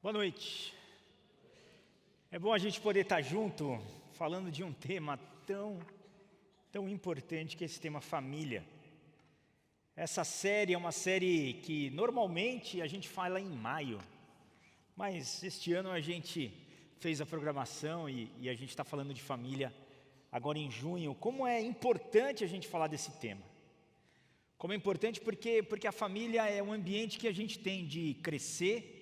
Boa noite. É bom a gente poder estar junto, falando de um tema tão importante que é esse tema família. Essa série é uma série que normalmente a gente fala em maio, mas este ano a gente fez a programação e a gente está falando de família agora em junho. Como é importante a gente falar desse tema. Como é importante porque a família é um ambiente que a gente tem de crescer,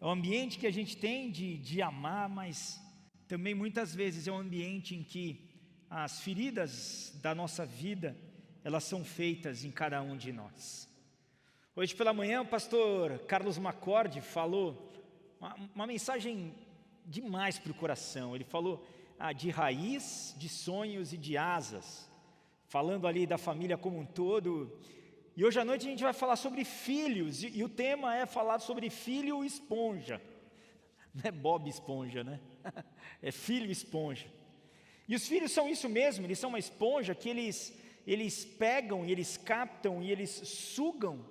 é um ambiente que a gente tem de amar, mas também muitas vezes é um ambiente em que as feridas da nossa vida, elas são feitas em cada um de nós. Hoje pela manhã o pastor Carlos Macorde falou uma mensagem demais para o coração. Ele falou de raiz, de sonhos e de asas, falando ali da família como um todo. E hoje à noite a gente vai falar sobre filhos, e o tema é falar sobre filho esponja. Não é Bob Esponja, né? É filho esponja. E os filhos são isso mesmo, eles são uma esponja que eles pegam e eles captam e eles sugam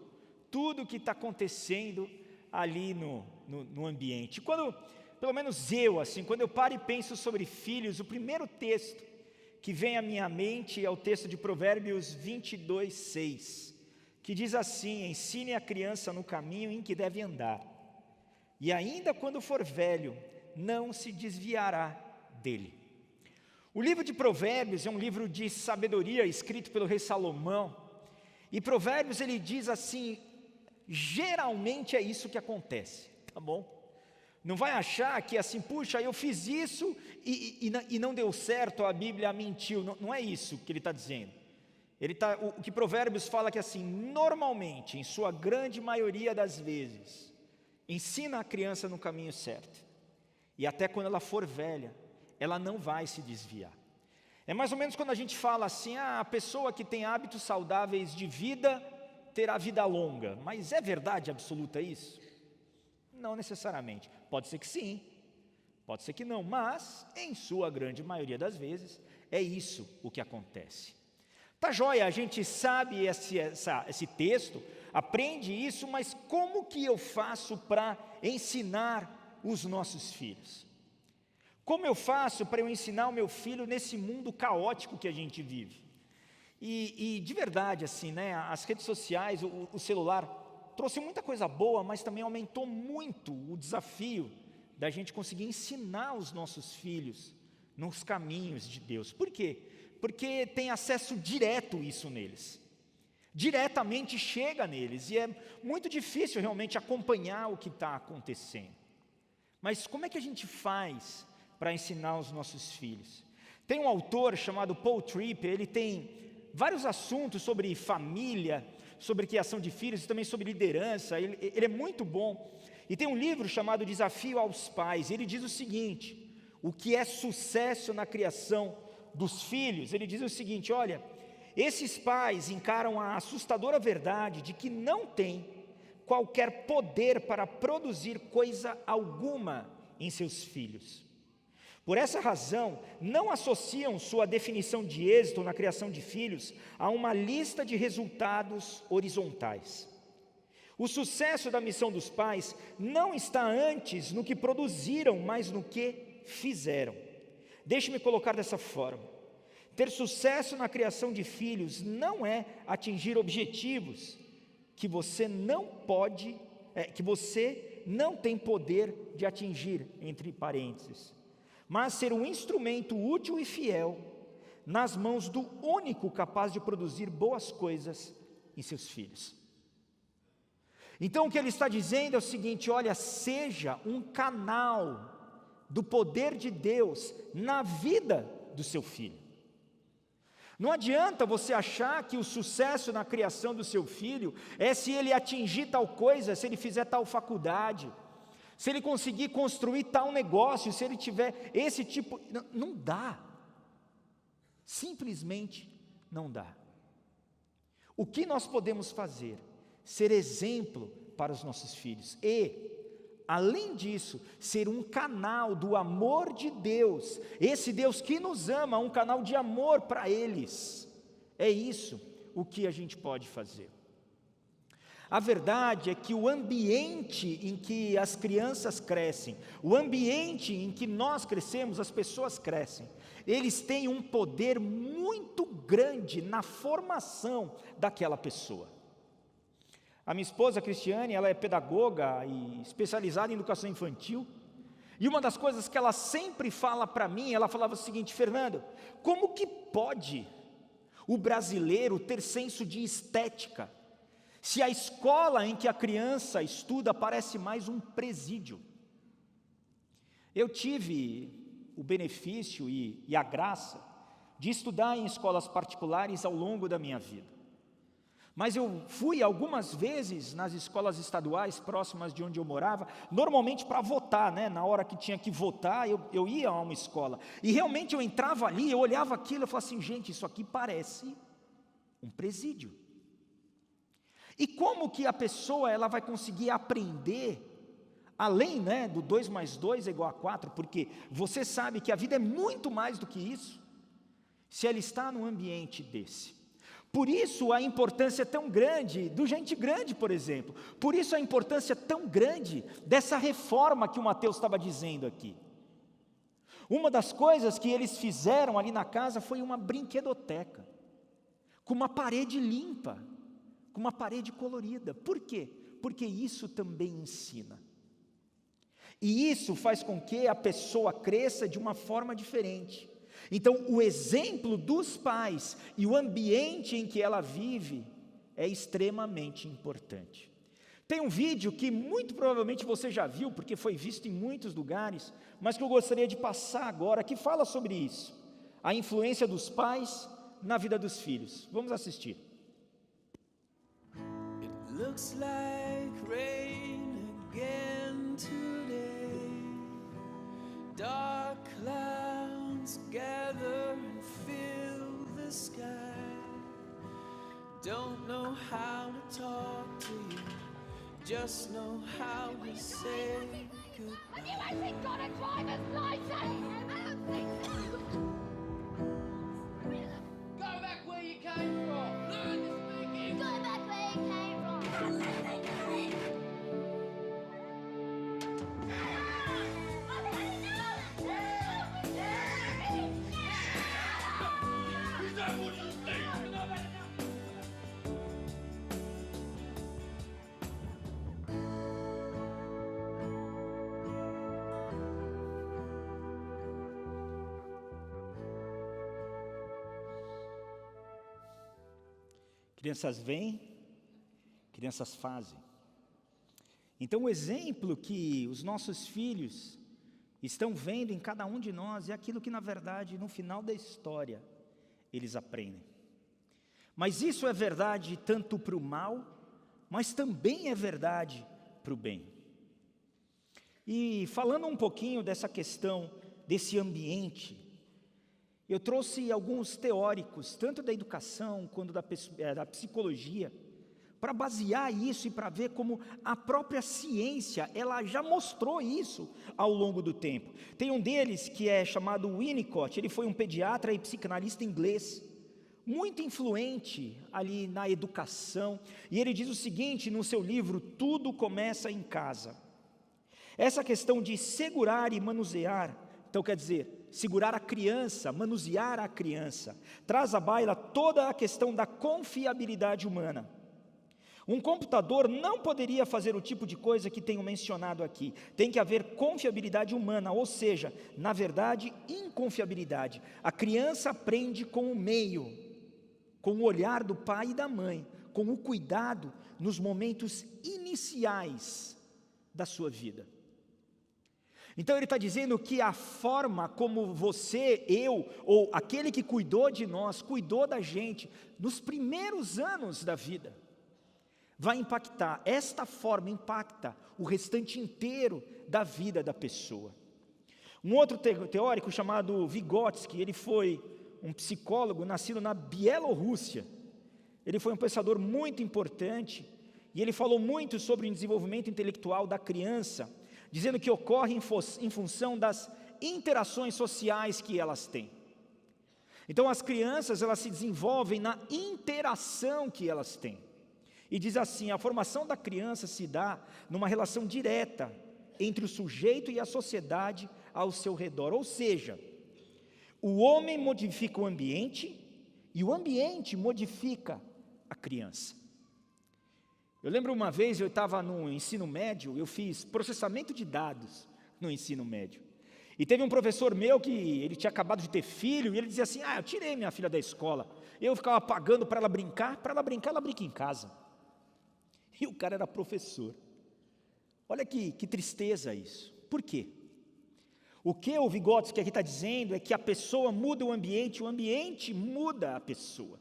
tudo o que está acontecendo ali no ambiente. Quando, pelo menos eu, assim, quando eu paro e penso sobre filhos, o primeiro texto que vem à minha mente é o texto de Provérbios 22:6, que diz assim: ensine a criança no caminho em que deve andar, e ainda quando for velho, não se desviará dele. O livro de Provérbios é um livro de sabedoria escrito pelo rei Salomão, e Provérbios ele diz assim, geralmente é isso que acontece, tá bom? Não vai achar que assim, puxa, eu fiz isso e não deu certo, a Bíblia mentiu. Não é isso que ele está dizendo. O que Provérbios fala que assim, normalmente, em sua grande maioria das vezes, ensina a criança no caminho certo. E até quando ela for velha, ela não vai se desviar. É mais ou menos quando a gente fala assim, a pessoa que tem hábitos saudáveis de vida terá vida longa. Mas é verdade absoluta isso? Não necessariamente. Pode ser que sim, pode ser que não, mas em sua grande maioria das vezes é isso o que acontece. Tá joia, a gente sabe esse texto, aprende isso, mas como que eu faço para ensinar os nossos filhos? Como eu faço para eu ensinar o meu filho nesse mundo caótico que a gente vive? E de verdade, assim, né, as redes sociais, o celular, trouxe muita coisa boa, mas também aumentou muito o desafio da gente conseguir ensinar os nossos filhos nos caminhos de Deus. Por quê? Porque tem acesso direto isso neles. Diretamente chega neles, e é muito difícil realmente acompanhar o que está acontecendo. Mas como é que a gente faz para ensinar os nossos filhos? Tem um autor chamado Paul Tripp, ele tem vários assuntos sobre família, sobre criação de filhos e também sobre liderança. Ele é muito bom. E tem um livro chamado Desafio aos Pais. Ele diz o seguinte: o que é sucesso na criação dos filhos? Ele diz o seguinte: olha, esses pais encaram a assustadora verdade de que não têm qualquer poder para produzir coisa alguma em seus filhos. Por essa razão, não associam sua definição de êxito na criação de filhos a uma lista de resultados horizontais. O sucesso da missão dos pais não está antes no que produziram, mas no que fizeram. Deixe-me colocar dessa forma: ter sucesso na criação de filhos não é atingir objetivos que você não tem poder de atingir, entre parênteses, mas ser um instrumento útil e fiel nas mãos do único capaz de produzir boas coisas em seus filhos. Então o que ele está dizendo é o seguinte: olha, seja um canal do poder de Deus na vida do seu filho. Não adianta você achar que o sucesso na criação do seu filho é se ele atingir tal coisa, se ele fizer tal faculdade, se ele conseguir construir tal negócio, se ele tiver esse tipo... Não dá. Simplesmente não dá. O que nós podemos fazer? Ser exemplo para os nossos filhos. E, além disso, ser um canal do amor de Deus. Esse Deus que nos ama, um canal de amor para eles. É isso o que a gente pode fazer. A verdade é que o ambiente em que as crianças crescem, o ambiente em que nós crescemos, as pessoas crescem, eles têm um poder muito grande na formação daquela pessoa. A minha esposa, Cristiane, ela é pedagoga e especializada em educação infantil, e uma das coisas que ela sempre fala para mim, ela falava o seguinte: Fernando, como que pode o brasileiro ter senso de estética, se a escola em que a criança estuda parece mais um presídio? Eu tive o benefício e a graça de estudar em escolas particulares ao longo da minha vida, mas eu fui algumas vezes nas escolas estaduais próximas de onde eu morava, normalmente para votar, na hora que tinha que votar, eu ia a uma escola, e realmente eu entrava ali, eu olhava aquilo, eu falava assim: gente, isso aqui parece um presídio. E como que a pessoa ela vai conseguir aprender, além do 2 mais 2 é igual a 4, porque você sabe que a vida é muito mais do que isso, se ela está num ambiente desse. Por isso a importância tão grande do Gente Grande, por exemplo, por isso a importância tão grande dessa reforma que o Mateus estava dizendo aqui. Uma das coisas que eles fizeram ali na casa foi uma brinquedoteca, com uma parede limpa, com uma parede colorida. Por quê? Porque isso também ensina. E isso faz com que a pessoa cresça de uma forma diferente. Então, o exemplo dos pais e o ambiente em que ela vive é extremamente importante. Tem um vídeo que muito provavelmente você já viu, porque foi visto em muitos lugares, mas que eu gostaria de passar agora, que fala sobre isso, a influência dos pais na vida dos filhos. Vamos assistir. Looks like rain again today. Dark clouds gather and fill the sky. Don't know how to talk to you, just know how to say goodbye. Have you actually got a driver's license? I don't think so. Go back where you came from. Learn to speak English. Go back where you came from. Is that what you think? Crianças vêm, crianças fazem. Então o exemplo que os nossos filhos estão vendo em cada um de nós é aquilo que na verdade no final da história eles aprendem. Mas isso é verdade tanto para o mal, mas também é verdade para o bem. E falando um pouquinho dessa questão, desse ambiente, eu trouxe alguns teóricos, tanto da educação quanto da psicologia, para basear isso e para ver como a própria ciência, ela já mostrou isso ao longo do tempo. Tem um deles que é chamado Winnicott, ele foi um pediatra e psicanalista inglês, muito influente ali na educação, e ele diz o seguinte no seu livro, Tudo Começa em Casa. Essa questão de segurar e manusear, então quer dizer, segurar a criança, manusear a criança, traz à baila toda a questão da confiabilidade humana. Um computador não poderia fazer o tipo de coisa que tenho mencionado aqui. Tem que haver confiabilidade humana, ou seja, na verdade, inconfiabilidade. A criança aprende com o meio, com o olhar do pai e da mãe, com o cuidado nos momentos iniciais da sua vida. Então ele está dizendo que a forma como você, eu, ou aquele que cuidou de nós, cuidou da gente, nos primeiros anos da vida, vai impactar, esta forma impacta o restante inteiro da vida da pessoa. Um outro teórico chamado Vygotsky, ele foi um psicólogo nascido na Bielorrússia, ele foi um pensador muito importante, e ele falou muito sobre o desenvolvimento intelectual da criança, dizendo que ocorre em função das interações sociais que elas têm. Então as crianças, elas se desenvolvem na interação que elas têm. E diz assim: a formação da criança se dá numa relação direta entre o sujeito e a sociedade ao seu redor. Ou seja, o homem modifica o ambiente e o ambiente modifica a criança. Eu lembro uma vez, eu estava no ensino médio, eu fiz processamento de dados no ensino médio. E teve um professor meu que ele tinha acabado de ter filho, e ele dizia assim: eu tirei minha filha da escola. Eu ficava pagando para ela brincar, ela brinca em casa. E o cara era professor. Olha que tristeza isso. Por quê? O que o Vygotsky aqui está dizendo é que a pessoa muda o ambiente muda a pessoa.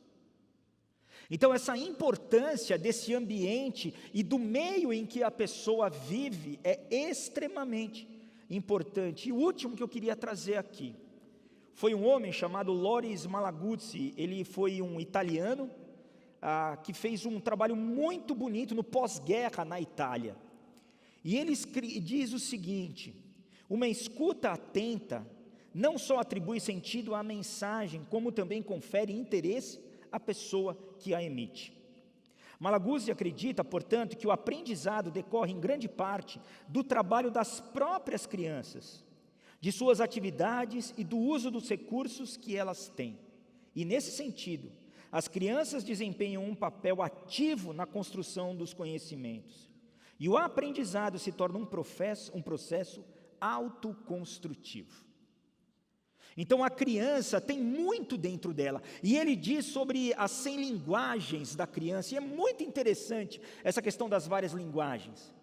Então essa importância desse ambiente e do meio em que a pessoa vive é extremamente importante. E o último que eu queria trazer aqui foi um homem chamado Loris Malaguzzi. Ele foi um italiano que fez um trabalho muito bonito no pós-guerra na Itália. E ele diz o seguinte: uma escuta atenta não só atribui sentido à mensagem, como também confere interesse à pessoa que a emite. Malaguzzi acredita, portanto, que o aprendizado decorre em grande parte do trabalho das próprias crianças, de suas atividades e do uso dos recursos que elas têm. E nesse sentido, as crianças desempenham um papel ativo na construção dos conhecimentos. E o aprendizado se torna um processo autoconstrutivo. Então a criança tem muito dentro dela, e ele diz sobre as 100 linguagens da criança, e é muito interessante essa questão das várias linguagens.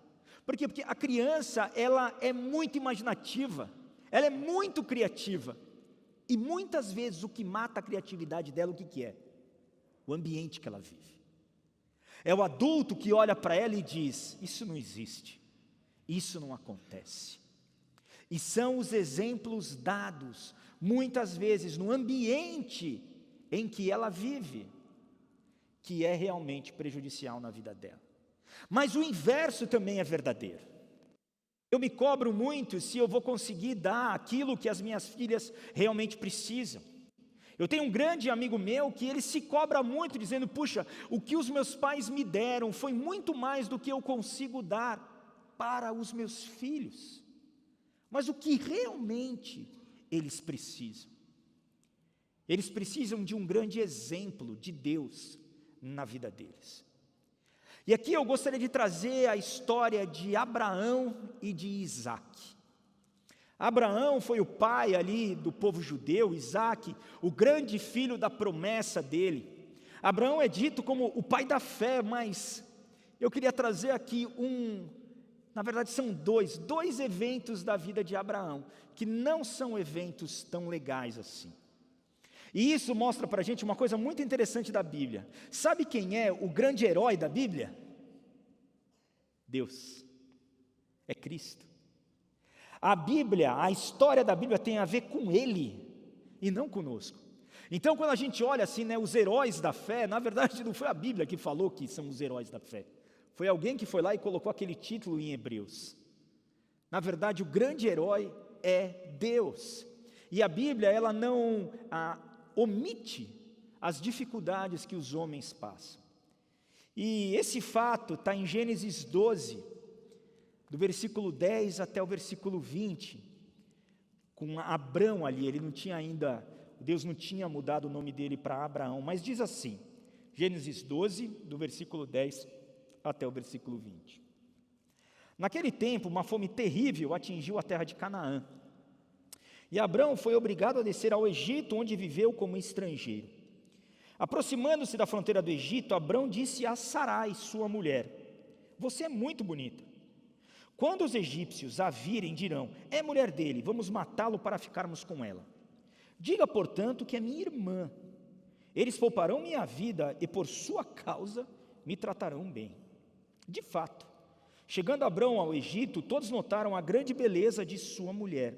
Por quê? Porque a criança, ela é muito imaginativa, ela é muito criativa, e muitas vezes o que mata a criatividade dela, o que é? O ambiente que ela vive. É o adulto que olha para ela e diz: isso não existe, isso não acontece. E são os exemplos dados, muitas vezes, no ambiente em que ela vive, que é realmente prejudicial na vida dela. Mas o inverso também é verdadeiro. Eu me cobro muito se eu vou conseguir dar aquilo que as minhas filhas realmente precisam. Eu tenho um grande amigo meu que ele se cobra muito, dizendo: puxa, o que os meus pais me deram foi muito mais do que eu consigo dar para os meus filhos. Mas o que realmente eles precisam? Eles precisam de um grande exemplo de Deus na vida deles. E aqui eu gostaria de trazer a história de Abraão e de Isaac. Abraão foi o pai ali do povo judeu, Isaac, o grande filho da promessa dele. Abraão é dito como o pai da fé, mas eu queria trazer aqui na verdade são dois eventos da vida de Abraão, que não são eventos tão legais assim. E isso mostra para a gente uma coisa muito interessante da Bíblia. Sabe quem é o grande herói da Bíblia? Deus. É Cristo. A Bíblia, a história da Bíblia tem a ver com Ele e não conosco. Então quando a gente olha assim, os heróis da fé, na verdade não foi a Bíblia que falou que são os heróis da fé. Foi alguém que foi lá e colocou aquele título em Hebreus. Na verdade, o grande herói é Deus. E a Bíblia, ela não omite as dificuldades que os homens passam. E esse fato está em Gênesis 12, do versículo 10 até o versículo 20, com Abrão ali. Ele não tinha ainda, Deus não tinha mudado o nome dele para Abraão, mas diz assim, Gênesis 12, do versículo 10 até o versículo 20. Naquele tempo, uma fome terrível atingiu a terra de Canaã. E Abrão foi obrigado a descer ao Egito, onde viveu como estrangeiro. Aproximando-se da fronteira do Egito, Abrão disse a Sarai, sua mulher: você é muito bonita. Quando os egípcios a virem, dirão: é mulher dele, vamos matá-lo para ficarmos com ela. Diga, portanto, que é minha irmã. Eles pouparão minha vida e por sua causa me tratarão bem. De fato, chegando Abrão ao Egito, todos notaram a grande beleza de sua mulher.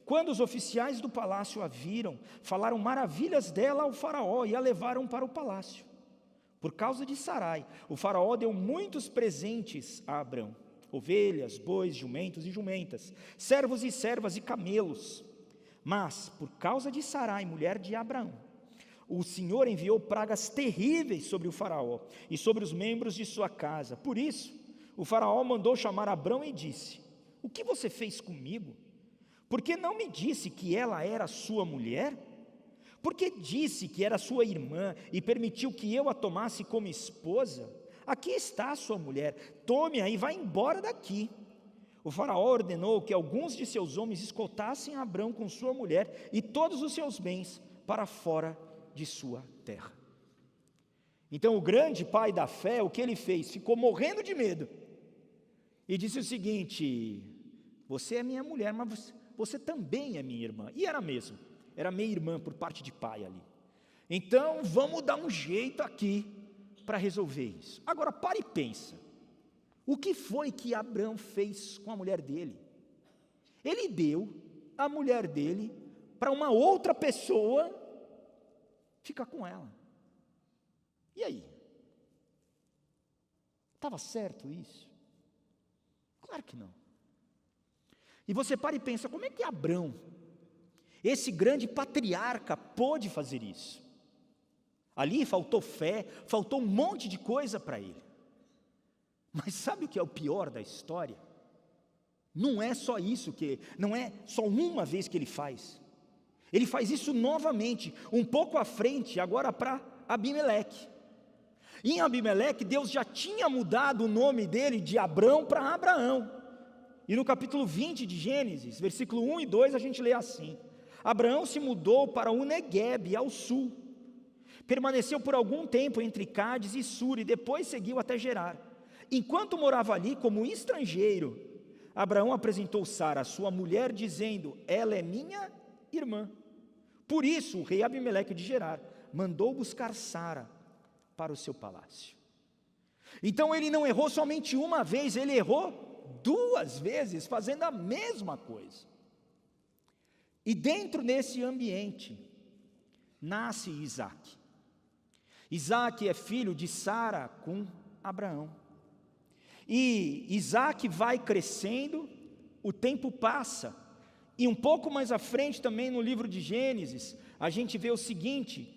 Quando os oficiais do palácio a viram, falaram maravilhas dela ao faraó e a levaram para o palácio. Por causa de Sarai, o faraó deu muitos presentes a Abrão: ovelhas, bois, jumentos e jumentas, servos e servas e camelos. Mas, por causa de Sarai, mulher de Abraão, o Senhor enviou pragas terríveis sobre o faraó e sobre os membros de sua casa. Por isso, o faraó mandou chamar Abrão e disse: o que você fez comigo? Por que não me disse que ela era sua mulher? Por que disse que era sua irmã e permitiu que eu a tomasse como esposa? Aqui está a sua mulher, tome-a e vá embora daqui. O faraó ordenou que alguns de seus homens escoltassem Abrão com sua mulher e todos os seus bens para fora de sua terra. Então o grande pai da fé, o que ele fez? Ficou morrendo de medo e disse o seguinte: você é minha mulher, mas você também é minha irmã. E era mesmo, era minha irmã por parte de pai ali. Então vamos dar um jeito aqui para resolver isso. Agora pare e pensa, o que foi que Abrão fez com a mulher dele? Ele deu a mulher dele para uma outra pessoa ficar com ela. E aí? Estava certo isso? Claro que não. E você para e pensa, como é que Abrão, esse grande patriarca, pôde fazer isso? Ali faltou fé, faltou um monte de coisa para ele. Mas sabe o que é o pior da história? Não é só isso, não é só uma vez que ele faz. Ele faz isso novamente, um pouco à frente, agora para Abimeleque. Em Abimeleque, Deus já tinha mudado o nome dele de Abrão para Abraão. E no capítulo 20 de Gênesis, versículo 1 e 2, a gente lê assim: Abraão se mudou para o Neguebe, ao sul. Permaneceu por algum tempo entre Cádiz e Sur, e depois seguiu até Gerar. Enquanto morava ali como estrangeiro, Abraão apresentou Sara, sua mulher, dizendo: ela é minha irmã. Por isso, o rei Abimeleque de Gerar mandou buscar Sara para o seu palácio. Então ele não errou somente uma vez, ele errou 2 vezes, fazendo a mesma coisa. E dentro desse ambiente, nasce Isaac. Isaac é filho de Sara com Abraão. E Isaac vai crescendo, o tempo passa, e um pouco mais à frente também no livro de Gênesis, a gente vê o seguinte,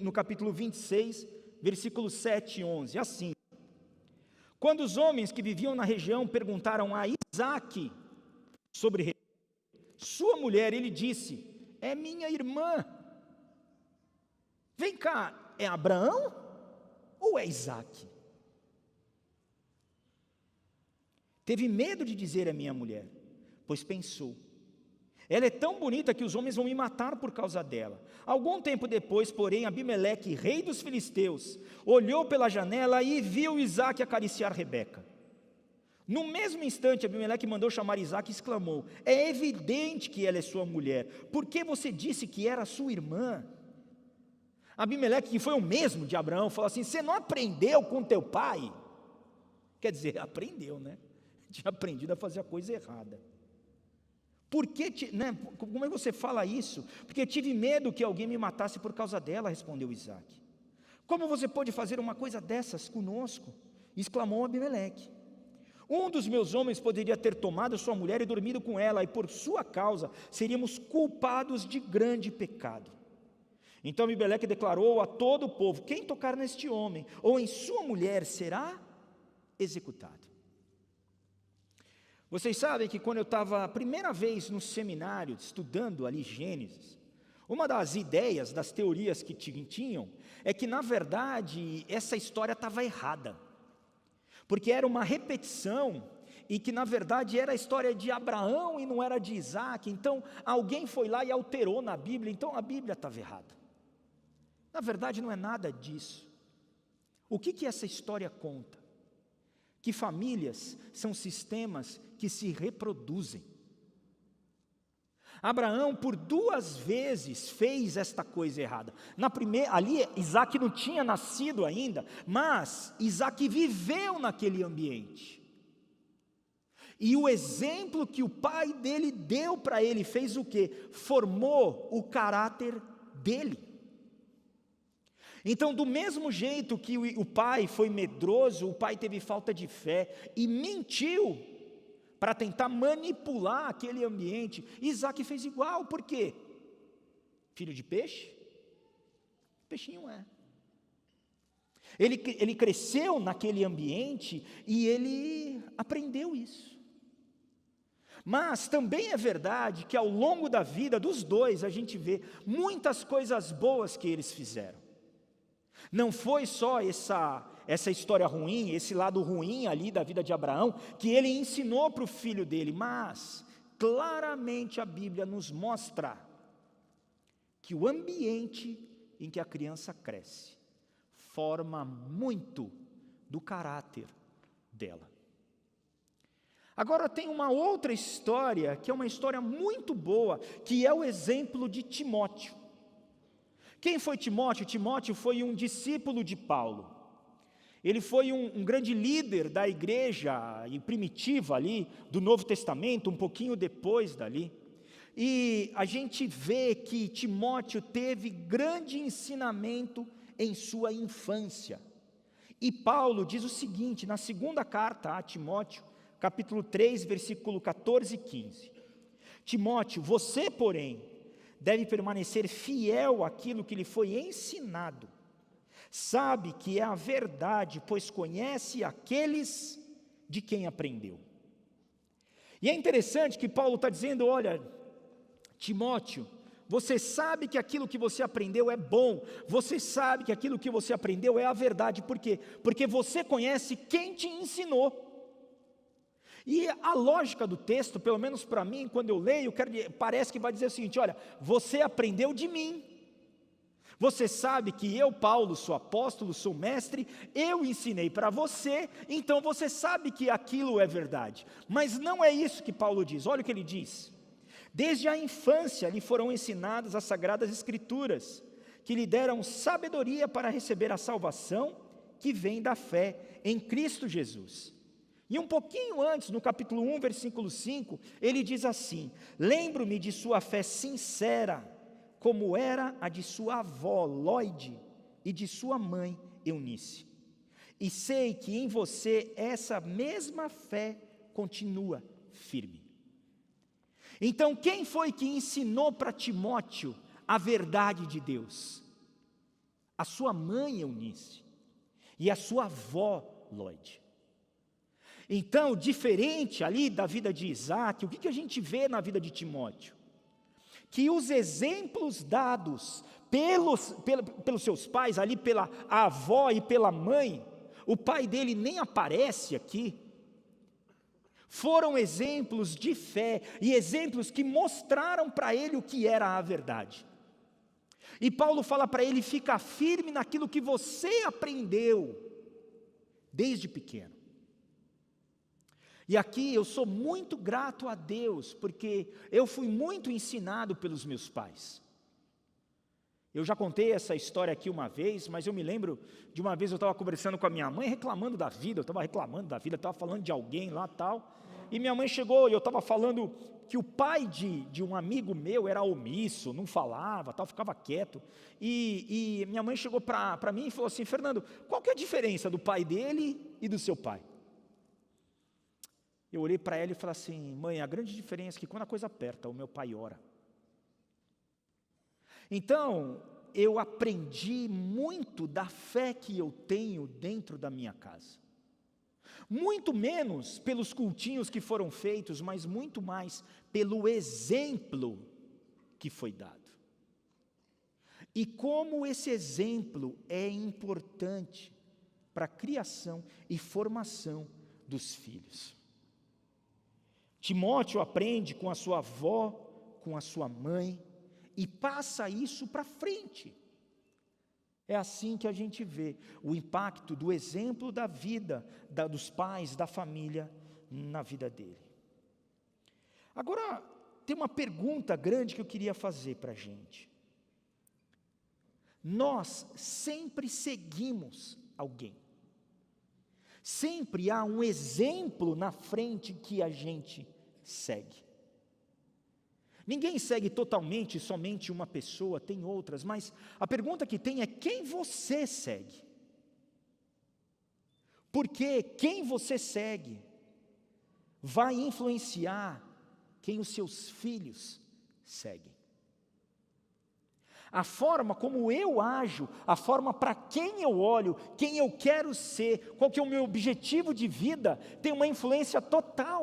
no capítulo 26, versículos 7 e 11, assim: quando os homens que viviam na região perguntaram a Isaac sobre sua mulher, ele disse: é minha irmã. Vem cá, é Abraão ou é Isaac? Teve medo de dizer: é minha mulher, pois pensou: ela é tão bonita que os homens vão me matar por causa dela. Algum tempo depois, porém, Abimeleque, rei dos filisteus, olhou pela janela e viu Isaac acariciar Rebeca. No mesmo instante, Abimeleque mandou chamar Isaac e exclamou: é evidente que ela é sua mulher, por que você disse que era sua irmã? Abimeleque, que foi o mesmo de Abraão, falou assim: você não aprendeu com teu pai? Quer dizer, aprendeu, né? Tinha aprendido a fazer a coisa errada. Por que, como é que você fala isso? Porque tive medo que alguém me matasse por causa dela, respondeu Isaac. Como você pode fazer uma coisa dessas conosco? Exclamou Abimeleque. Um dos meus homens poderia ter tomado sua mulher e dormido com ela, e por sua causa seríamos culpados de grande pecado. Então Abimeleque declarou a todo o povo: quem tocar neste homem ou em sua mulher será executado. Vocês sabem que quando eu estava a primeira vez no seminário, estudando ali Gênesis, uma das ideias, das teorias que tinham, é que na verdade essa história estava errada, porque era uma repetição, e que na verdade era a história de Abraão e não era de Isaac. Então alguém foi lá e alterou na Bíblia, então a Bíblia estava errada. Na verdade não é nada disso. O que essa história conta? Que famílias são sistemas que se reproduzem. Abraão por 2 vezes fez esta coisa errada. Na primeira, ali Isaac não tinha nascido ainda, mas Isaac viveu naquele ambiente. E o exemplo que o pai dele deu para ele fez o quê? Formou o caráter dele. Então, do mesmo jeito que o pai foi medroso, o pai teve falta de fé e mentiu para tentar manipular aquele ambiente, Isaac fez igual. Por quê? Filho de peixe? Peixinho é. Ele cresceu naquele ambiente e ele aprendeu isso. Mas também é verdade que ao longo da vida dos dois a gente vê muitas coisas boas que eles fizeram. Não foi só essa história ruim, esse lado ruim ali da vida de Abraão, que ele ensinou para o filho dele, mas claramente a Bíblia nos mostra que o ambiente em que a criança cresce forma muito do caráter dela. Agora tem uma outra história, que é uma história muito boa, que é o exemplo de Timóteo. Quem foi Timóteo? Timóteo foi um discípulo de Paulo. Ele foi um grande líder da igreja primitiva ali, do Novo Testamento, um pouquinho depois dali. E a gente vê que Timóteo teve grande ensinamento em sua infância. E Paulo diz o seguinte, na segunda carta a Timóteo, capítulo 3, versículo 14 e 15. Timóteo, você, porém, deve permanecer fiel àquilo que lhe foi ensinado. Sabe que é a verdade, pois conhece aqueles de quem aprendeu. E é interessante que Paulo está dizendo, olha, Timóteo, você sabe que aquilo que você aprendeu é bom, você sabe que aquilo que você aprendeu é a verdade, por quê? Porque você conhece quem te ensinou. E a lógica do texto, pelo menos para mim, quando eu leio, parece que vai dizer o seguinte, olha, você aprendeu de mim, você sabe que eu, Paulo, sou apóstolo, sou mestre, eu ensinei para você, então você sabe que aquilo é verdade. Mas não é isso que Paulo diz, olha o que ele diz. Desde a infância lhe foram ensinadas as sagradas escrituras, que lhe deram sabedoria para receber a salvação que vem da fé em Cristo Jesus. E um pouquinho antes, no capítulo 1, versículo 5, ele diz assim, lembro-me de sua fé sincera, como era a de sua avó, Lóide, e de sua mãe, Eunice. E sei que em você essa mesma fé continua firme. Então, quem foi que ensinou para Timóteo a verdade de Deus? A sua mãe, Eunice, e a sua avó, Lóide. Então, diferente ali da vida de Isaac, o que a gente vê na vida de Timóteo? Que os exemplos dados pelos seus pais, ali pela avó e pela mãe, o pai dele nem aparece aqui, foram exemplos de fé e exemplos que mostraram para ele o que era a verdade. E Paulo fala para ele, fica firme naquilo que você aprendeu desde pequeno. E aqui eu sou muito grato a Deus, porque eu fui muito ensinado pelos meus pais. Eu já contei essa história aqui uma vez, mas eu me lembro de uma vez eu estava conversando com a minha mãe, reclamando da vida, estava falando de alguém lá tal, e minha mãe chegou e eu estava falando que o pai de um amigo meu era omisso, não falava, tal, ficava quieto, e minha mãe chegou para mim e falou assim, Fernando, qual que é a diferença do pai dele e do seu pai? Eu olhei para ela e falei assim, mãe, a grande diferença é que quando a coisa aperta, o meu pai ora. Então, eu aprendi muito da fé que eu tenho dentro da minha casa. Muito menos pelos cultinhos que foram feitos, mas muito mais pelo exemplo que foi dado. E como esse exemplo é importante para a criação e formação dos filhos. Timóteo aprende com a sua avó, com a sua mãe, e passa isso para frente. É assim que a gente vê o impacto do exemplo da vida, dos pais, da família, na vida dele. Agora, tem uma pergunta grande que eu queria fazer para a gente. Nós sempre seguimos alguém. Sempre há um exemplo na frente que a gente segue. Ninguém segue totalmente somente uma pessoa, tem outras, mas a pergunta que tem é quem você segue. Porque quem você segue vai influenciar quem os seus filhos seguem. a forma como eu ajo, a forma para quem eu olho, quem eu quero ser, qual que é o meu objetivo de vida, tem uma influência total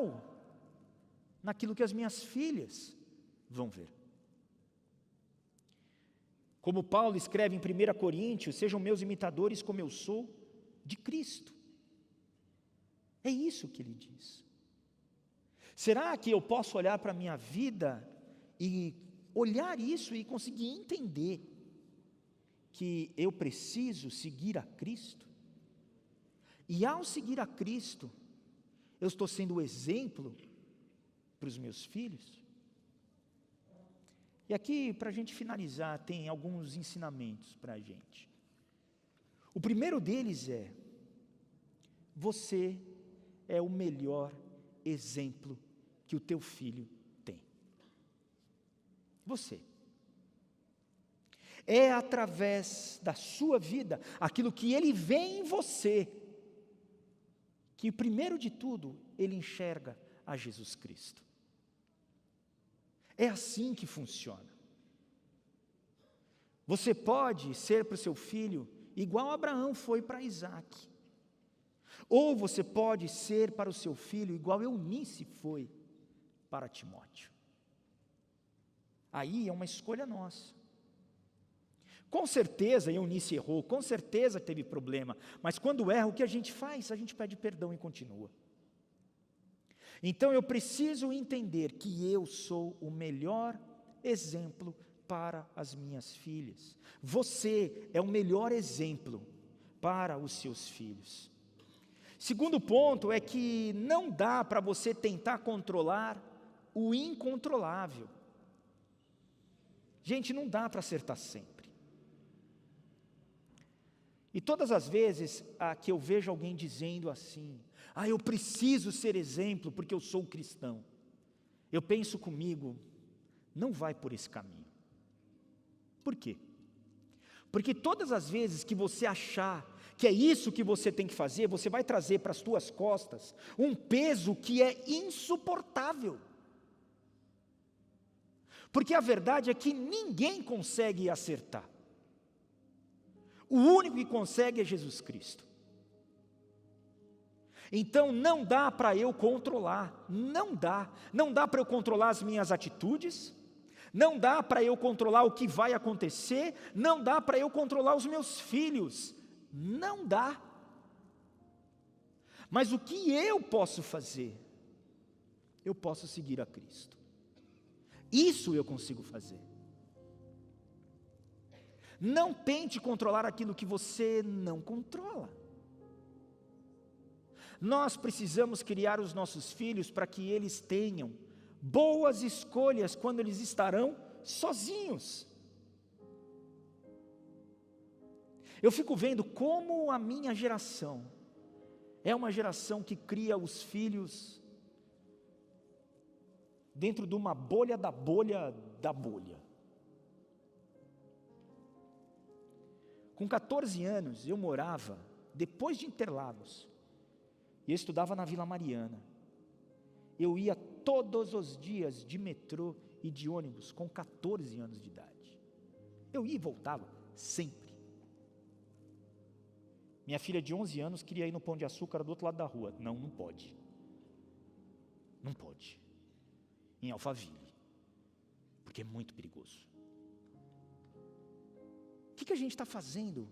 naquilo que as minhas filhas vão ver. Como Paulo escreve em 1 Coríntios, sejam meus imitadores como eu sou de Cristo. É isso que ele diz. Será que eu posso olhar para a minha vida e olhar isso e conseguir entender que eu preciso seguir a Cristo? E ao seguir a Cristo, eu estou sendo o exemplo para os meus filhos? E aqui, para a gente finalizar, tem alguns ensinamentos para a gente. O primeiro deles é: você é o melhor exemplo que o teu filho tem. Você. É através da sua vida, aquilo que ele vê em você, que primeiro de tudo, ele enxerga a Jesus Cristo. É assim que funciona. Você pode ser para o seu filho igual Abraão foi para Isaac. Ou você pode ser para o seu filho igual Eunice foi para Timóteo. Aí é uma escolha nossa. Com certeza Eunice errou, com certeza teve problema, mas quando erra, o que a gente faz? A gente pede perdão e continua. Então eu preciso entender que eu sou o melhor exemplo para as minhas filhas. Você é o melhor exemplo para os seus filhos. Segundo ponto é que não dá para você tentar controlar o incontrolável. Gente, não dá para acertar sempre. E todas as vezes que eu vejo alguém dizendo assim: eu preciso ser exemplo porque eu sou cristão, eu penso comigo, não vai por esse caminho. Por quê? Porque todas as vezes que você achar que é isso que você tem que fazer, você vai trazer para as tuas costas um peso que é insuportável. Porque a verdade é que ninguém consegue acertar. O único que consegue é Jesus Cristo. Então não dá para eu controlar, não dá para eu controlar as minhas atitudes, não dá para eu controlar o que vai acontecer, não dá para eu controlar os meus filhos, não dá. Mas o que eu posso fazer? Eu posso seguir a Cristo. Isso eu consigo fazer. Não tente controlar aquilo que você não controla. Nós precisamos criar os nossos filhos para que eles tenham boas escolhas quando eles estarão sozinhos. Eu fico vendo como a minha geração é uma geração que cria os filhos dentro de uma bolha da bolha da bolha. Com 14 anos, eu morava, depois de Interlagos, e eu estudava na Vila Mariana. Eu ia todos os dias de metrô e de ônibus com 14 anos de idade. Eu ia e voltava, sempre. Minha filha de 11 anos queria ir no Pão de Açúcar do outro lado da rua. Não pode. Não pode. Em Alphaville. Porque é muito perigoso. O que a gente está fazendo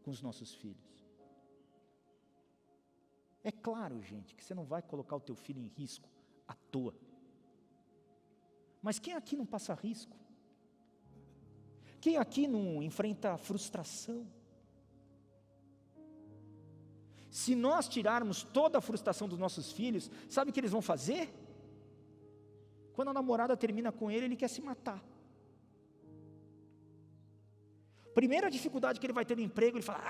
com os nossos filhos? É claro, gente, que você não vai colocar o teu filho em risco à toa. Mas quem aqui não passa risco? Quem aqui não enfrenta a frustração? Se nós tirarmos toda a frustração dos nossos filhos, sabe o que eles vão fazer? Quando a namorada termina com ele quer se matar. Primeira dificuldade que ele vai ter no emprego, ele fala: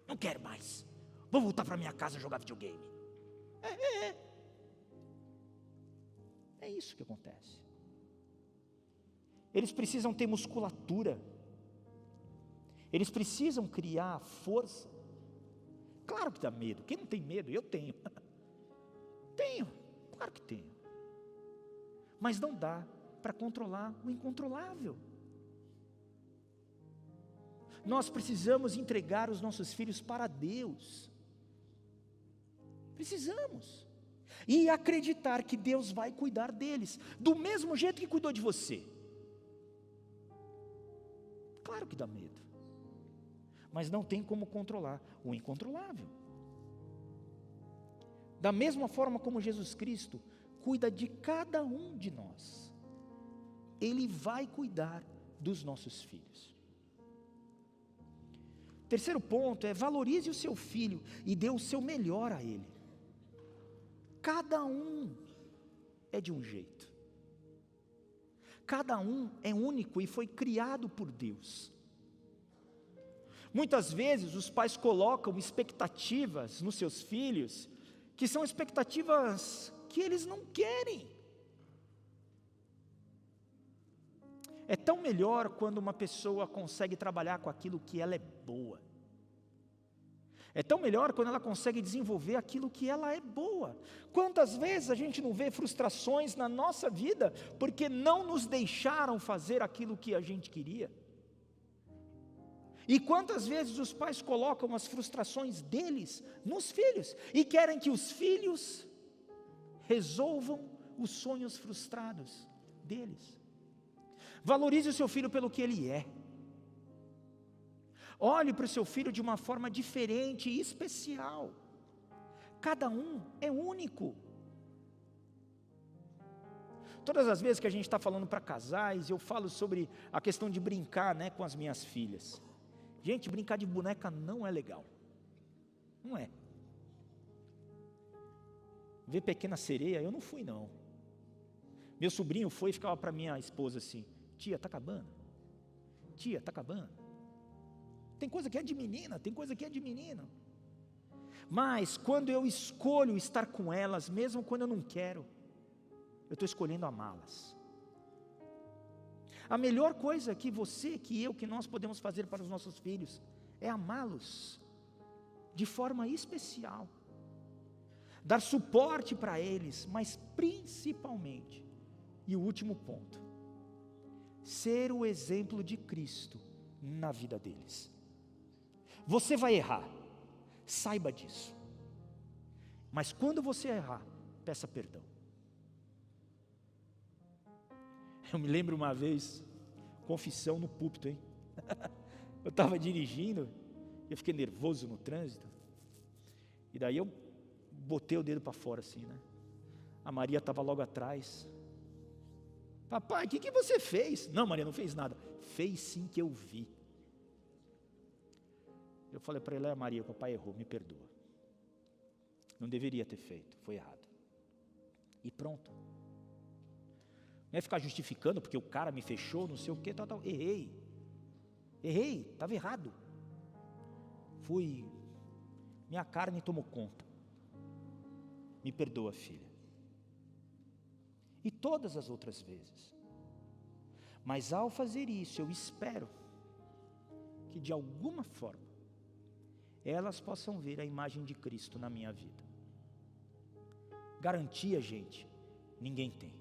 não quero mais, vou voltar para minha casa jogar videogame. É isso que acontece. Eles precisam ter musculatura, eles precisam criar força. Claro que dá medo, quem não tem medo? Eu tenho. Tenho, claro que tenho. Mas não dá para controlar o incontrolável. nós precisamos entregar os nossos filhos para Deus. Precisamos. E acreditar que Deus vai cuidar deles, do mesmo jeito que cuidou de você. Claro que dá medo, mas não tem como controlar o incontrolável. Da mesma forma como Jesus Cristo cuida de cada um de nós, Ele vai cuidar dos nossos filhos. Terceiro ponto é: valorize o seu filho e dê o seu melhor a ele. Cada um é de um jeito. Cada um é único e foi criado por Deus. Muitas vezes os pais colocam expectativas nos seus filhos, que são expectativas que eles não querem. É tão melhor quando uma pessoa consegue trabalhar com aquilo que ela é boa. É tão melhor quando ela consegue desenvolver aquilo que ela é boa. Quantas vezes a gente não vê frustrações na nossa vida porque não nos deixaram fazer aquilo que a gente queria? E quantas vezes os pais colocam as frustrações deles nos filhos e querem que os filhos resolvam os sonhos frustrados deles? Valorize o seu filho pelo que ele é. Olhe para o seu filho de uma forma diferente e especial. Cada um é único. Todas as vezes que a gente está falando para casais, eu falo sobre a questão de brincar, com as minhas filhas. Gente, brincar de boneca não é legal. Não é. Ver Pequena Sereia, eu não fui não. Meu sobrinho foi e ficava para minha esposa assim: tia, está acabando. Tia, está acabando. Tem coisa que é de menina, tem coisa que é de menino. Mas quando eu escolho estar com elas, mesmo quando eu não quero, eu estou escolhendo amá-las. A melhor coisa que você, que eu, que nós podemos fazer para os nossos filhos é amá-los de forma especial. Dar suporte para eles, mas principalmente, e o último ponto, ser o exemplo de Cristo na vida deles. Você vai errar, saiba disso. Mas quando você errar, peça perdão. Eu me lembro uma vez, confissão no púlpito, hein? Eu estava dirigindo, eu fiquei nervoso no trânsito, e daí eu botei o dedo para fora assim, A Maria estava logo atrás. Papai, o que você fez? Não, Maria, não fez nada. Fez sim, que eu vi. Eu falei para ela: Maria, o papai errou, me perdoa. Não deveria ter feito, foi errado. E pronto. Não é ficar justificando porque o cara me fechou, não sei o que, tal. Errei, estava errado. Minha carne tomou conta. Me perdoa, filha. E todas as outras vezes. Mas ao fazer isso, eu espero que de alguma forma elas possam ver a imagem de Cristo na minha vida. Garantia, gente, ninguém tem.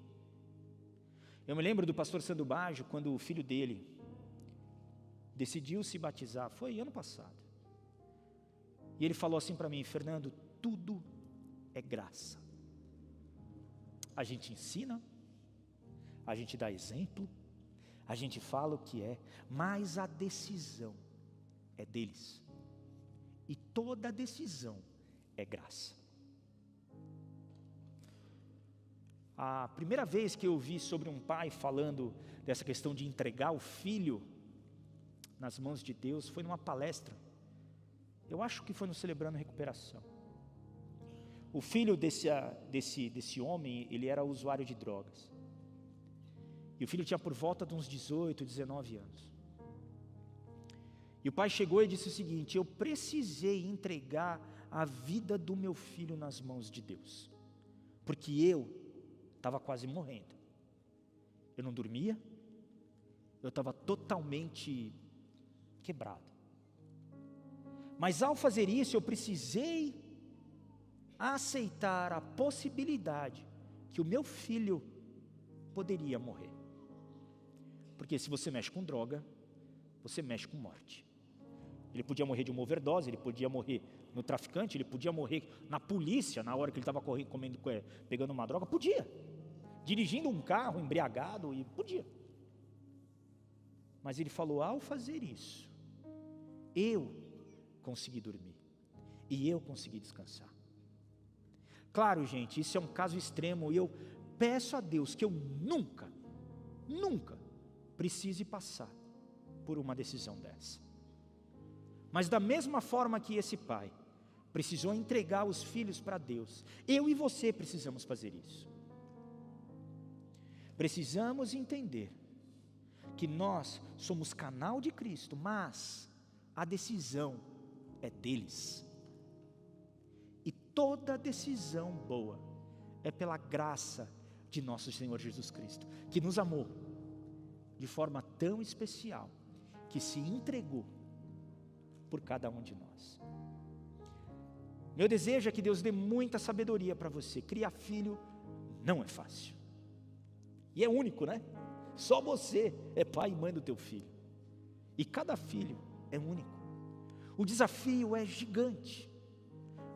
Eu me lembro do pastor Sandro Baggio, quando o filho dele decidiu se batizar, foi ano passado. E ele falou assim para mim: Fernando, tudo é graça. A gente ensina, a gente dá exemplo, a gente fala o que é, mas a decisão é deles. E toda decisão é graça. A primeira vez que eu ouvi sobre um pai falando dessa questão de entregar o filho nas mãos de Deus foi numa palestra. Eu acho que foi no Celebrando Recuperação. O filho desse homem, ele era usuário de drogas. E o filho tinha por volta de uns 18, 19 anos. E o pai chegou e disse o seguinte: eu precisei entregar a vida do meu filho nas mãos de Deus, porque eu estava quase morrendo. Eu não dormia, eu estava totalmente quebrado. Mas ao fazer isso, eu precisei aceitar a possibilidade que o meu filho poderia morrer. Porque se você mexe com droga, você mexe com morte. Ele podia morrer de uma overdose, ele podia morrer no traficante, ele podia morrer na polícia, na hora que ele estava pegando uma droga, podia. Dirigindo um carro embriagado, e podia. Mas ele falou, ao fazer isso, eu consegui dormir, e eu consegui descansar. Claro, gente, isso é um caso extremo, e eu peço a Deus que eu nunca precise passar por uma decisão dessa. Mas da mesma forma que esse pai precisou entregar os filhos para Deus, eu e você precisamos fazer isso. Precisamos entender que nós somos canal de Cristo, mas a decisão é deles. E toda decisão boa é pela graça de nosso Senhor Jesus Cristo, que nos amou de forma tão especial, que se entregou por cada um de nós. Meu desejo é que Deus dê muita sabedoria para você. Criar filho não é fácil. E é único, né? Só você é pai e mãe do teu filho. E cada filho é único. O desafio é gigante.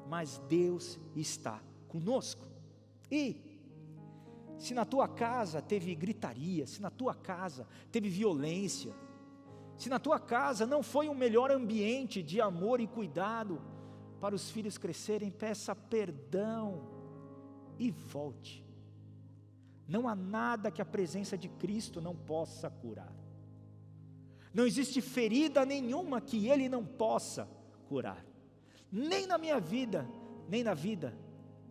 Mas Deus está conosco. E se na tua casa teve gritaria, se na tua casa teve violência, se na tua casa não foi o melhor ambiente de amor e cuidado para os filhos crescerem, peça perdão e volte. Não há nada que a presença de Cristo não possa curar. Não existe ferida nenhuma que Ele não possa curar. Nem na minha vida, nem na vida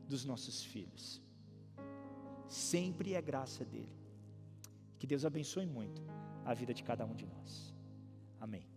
dos nossos filhos. Sempre é graça dele. Que Deus abençoe muito a vida de cada um de nós. Amém.